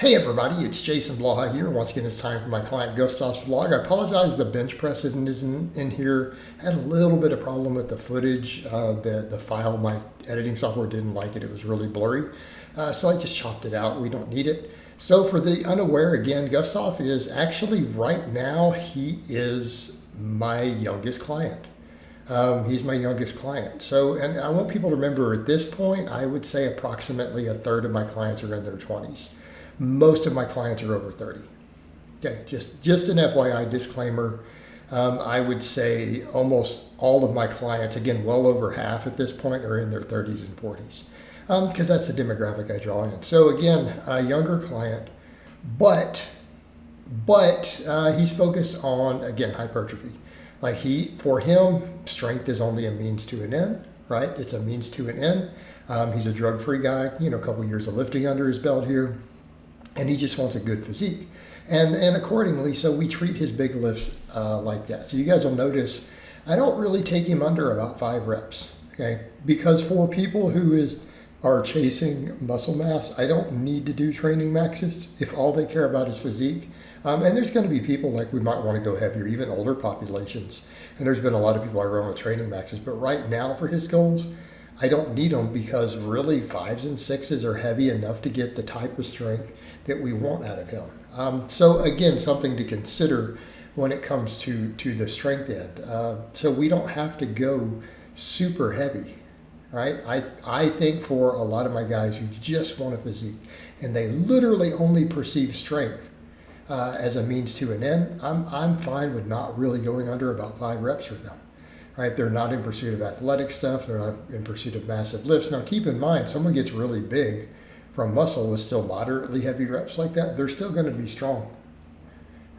Hey everybody, it's Jason Blaha here. Once again, it's time for my client Gustov's vlog. I apologize, the bench press isn't in here. I had a little bit of problem with the footage. The file, my editing software didn't like it. It was really blurry. So I just chopped it out. We don't need it. So for the unaware, again, Gustov is actually right now, he is my youngest client. He's my youngest client. So, and I want people to remember at this point, I would say approximately a third of my clients are in their 20s. Most of my clients are over 30. Okay, just an FYI disclaimer. I would say almost all of my clients, again, well over half at this point, are in their 30s and 40s, because that's the demographic I draw in. So again, a younger client, but he's focused on, again, hypertrophy. Like for him, strength is only a means to an end, right? It's a means to an end. He's a drug-free guy, a couple years of lifting under his belt here. And he just wants a good physique. And accordingly, so we treat his big lifts like that. So you guys will notice, I don't really take him under about 5 reps, okay? Because for people who are chasing muscle mass, I don't need to do training maxes if all they care about is physique. And there's going to be people like we might want to go heavier, even older populations. And there's been a lot of people I run with training maxes. But right now for his goals, I don't need them because really 5s and 6s are heavy enough to get the type of strength that we want out of him. So again, something to consider when it comes to the strength end. So we don't have to go super heavy, right? I think for a lot of my guys who just want a physique and they literally only perceive strength as a means to an end, I'm fine with not really going under about 5 reps for them. Right? They're not in pursuit of athletic stuff. They're not in pursuit of massive lifts. Now, keep in mind, someone gets really big from muscle with still moderately heavy reps like that. They're still going to be strong,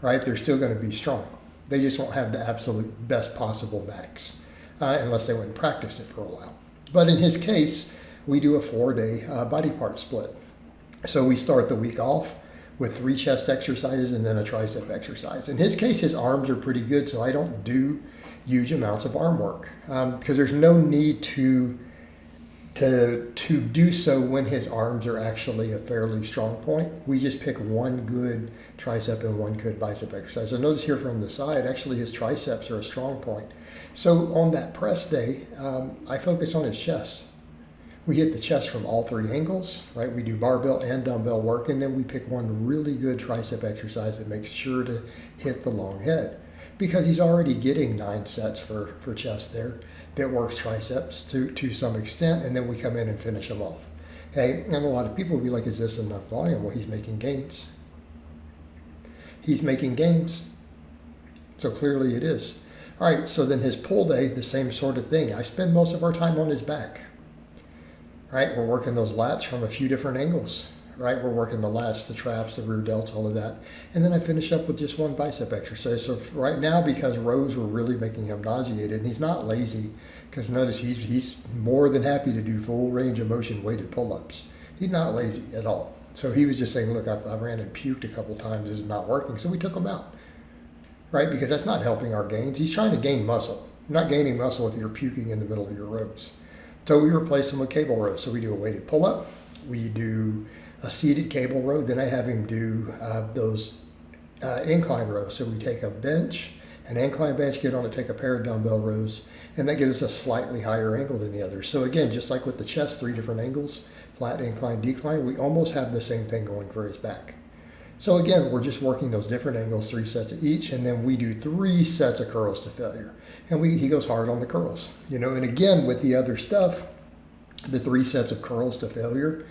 right? They're still going to be strong. They just won't have the absolute best possible max unless they went and practice it for a while. But in his case, we do a 4-day body part split. So we start the week off with 3 chest exercises and then a tricep exercise. In his case, his arms are pretty good, so I don't do huge amounts of arm work because there's no need to do so when his arms are actually a fairly strong point. We just pick one good tricep and one good bicep exercise. So notice here from the side, actually his triceps are a strong point. So on that press day, I focus on his chest. We hit the chest from all 3 angles, right? We do barbell and dumbbell work, and then we pick one really good tricep exercise that makes sure to hit the long head. Because he's already getting 9 sets for chest there that works triceps to some extent, and then we come in and finish them off. Okay, and a lot of people will be like, is this enough volume? Well, he's making gains. He's making gains. So clearly it is. All right, so then his pull day, the same sort of thing. I spend most of our time on his back. Right, we're working those lats from a few different angles. Right, we're working the lats, the traps, the rear delts, all of that. And then I finish up with just one bicep exercise. So right now, because rows were really making him nauseated, and he's not lazy, because notice he's more than happy to do full range of motion weighted pull-ups. He's not lazy at all. So he was just saying, look, I ran and puked a couple times, this is not working. So we took him out, right? Because that's not helping our gains. He's trying to gain muscle. You're not gaining muscle if you're puking in the middle of your rows. So we replace him with cable rows. So we do a weighted pull-up, we do a seated cable row, then I have him do those incline rows. So we take a bench, an incline bench, get on it, take a pair of dumbbell rows, and that gives us a slightly higher angle than the others. So again, just like with the chest, 3 different angles, flat, incline, decline, we almost have the same thing going for his back. So again, we're just working those different angles, 3 sets of each, and then we do 3 sets of curls to failure. And he goes hard on the curls. And again, with the other stuff, the 3 sets of curls to failure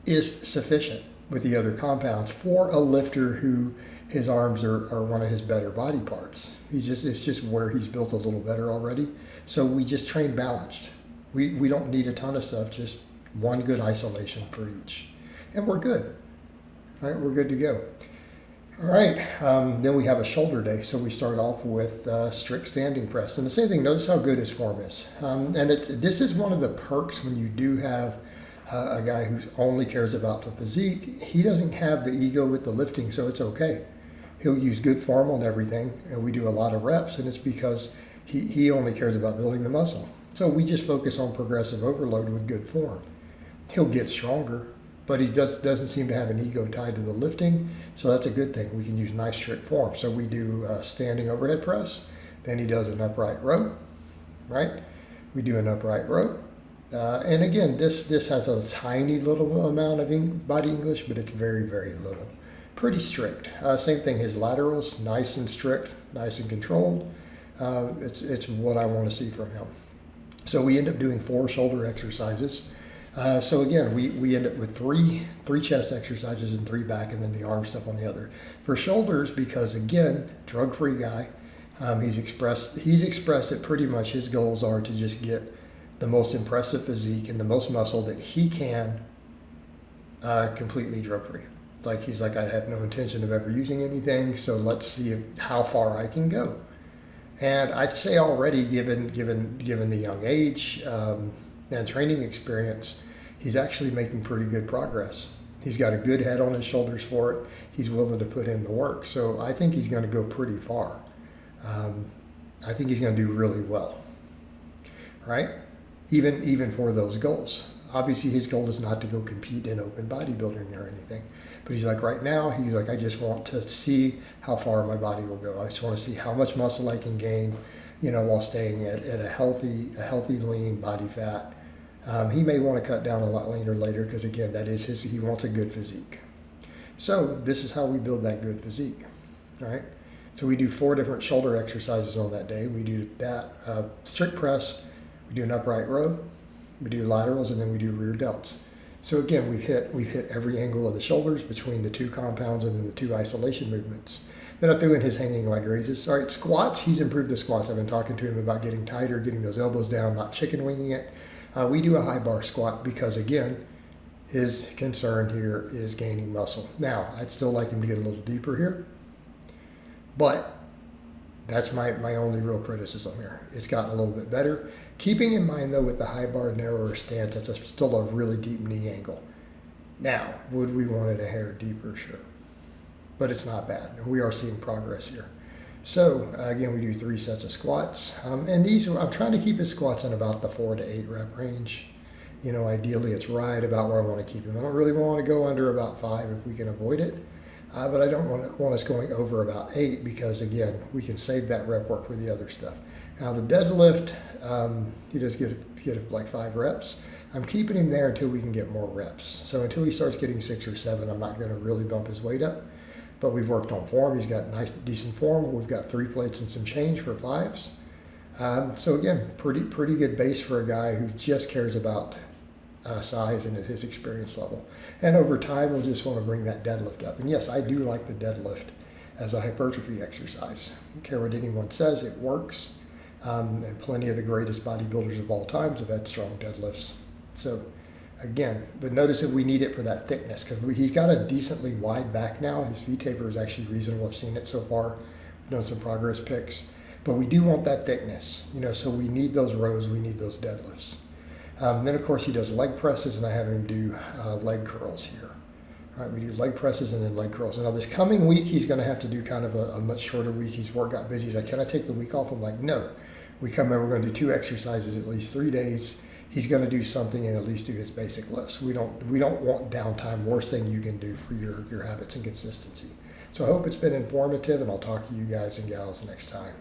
is sufficient with the other compounds for a lifter who his arms are one of his better body parts. It's just where he's built a little better already. So we just train balanced. We don't need a ton of stuff, just one good isolation for each. And we're good. All right, we're good to go. All right, then we have a shoulder day. So we start off with strict standing press. And the same thing, notice how good his form is. And this is one of the perks when you do have a guy who only cares about the physique. He doesn't have the ego with the lifting, so it's okay. He'll use good form on everything, and we do a lot of reps, and it's because he only cares about building the muscle. So we just focus on progressive overload with good form. He'll get stronger, but he doesn't seem to have an ego tied to the lifting, so that's a good thing. We can use nice strict form. So we do standing overhead press, then he does an upright row, right? We do an upright row. And again, this has a tiny little amount of body English, but it's very, very little. Pretty strict. Same thing, his laterals, nice and strict, nice and controlled. It's what I want to see from him. So we end up doing 4 shoulder exercises. So again, we end up with three chest exercises and 3 back, and then the arm stuff on the other. For shoulders, because again, drug-free guy, he's expressed that pretty much his goals are to just get the most impressive physique and the most muscle that he can completely drug-free. Like he's like, I have no intention of ever using anything, so let's see how far I can go. And I'd say already, given the young age and training experience, he's actually making pretty good progress. He's got a good head on his shoulders for it. He's willing to put in the work. So I think he's going to go pretty far. I think he's going to do really well, right? Even for those goals. Obviously, his goal is not to go compete in open bodybuilding or anything. But he's like, right now, he's like, I just want to see how far my body will go. I just want to see how much muscle I can gain, while staying at a healthy, lean body fat. He may want to cut down a lot leaner later because, again, that is he wants a good physique. So this is how we build that good physique, right? So we do 4 different shoulder exercises on that day. We do that strict press, we do an upright row, we do laterals, and then we do rear delts. So again, we've hit every angle of the shoulders between the 2 compounds and then the 2 isolation movements. Then I threw in his hanging leg raises. All right, squats, he's improved the squats. I've been talking to him about getting tighter, getting those elbows down, not chicken winging it. We do a high bar squat because, again, his concern here is gaining muscle. Now, I'd still like him to get a little deeper here, but that's my only real criticism here. It's gotten a little bit better. Keeping in mind, though, with the high bar, narrower stance, that's still a really deep knee angle. Now, would we want it a hair deeper? Sure. But it's not bad. And we are seeing progress here. So, again, we do 3 sets of squats. And these, I'm trying to keep his squats in about the 4 to 8 rep range. Ideally, it's right about where I want to keep him. I don't really want to go under about 5 if we can avoid it. But I don't want us going over about 8 because, again, we can save that rep work for the other stuff. Now, the deadlift, he does get like 5 reps. I'm keeping him there until we can get more reps. So until he starts getting 6 or 7, I'm not going to really bump his weight up. But we've worked on form. He's got nice, decent form. We've got 3 plates and some change for 5s. So again, pretty good base for a guy who just cares about size and at his experience level. And over time, we'll just want to bring that deadlift up. And yes, I do like the deadlift as a hypertrophy exercise. I don't care what anyone says, it works. And plenty of the greatest bodybuilders of all times have had strong deadlifts. So again, but notice that we need it for that thickness because he's got a decently wide back now. His V-taper is actually reasonable. I've seen it so far. We've done some progress pics. But we do want that thickness, so we need those rows, we need those deadlifts. Then, of course, he does leg presses, and I have him do leg curls here. All right, we do leg presses and then leg curls. And now this coming week, he's going to have to do kind of a much shorter week. He's got busy. He's like, can I take the week off? I'm like, no. We come in, we're going to do 2 exercises at least 3 days. He's going to do something and at least do his basic lifts. We don't want downtime. Worst thing you can do for your habits and consistency. So I hope it's been informative, and I'll talk to you guys and gals next time.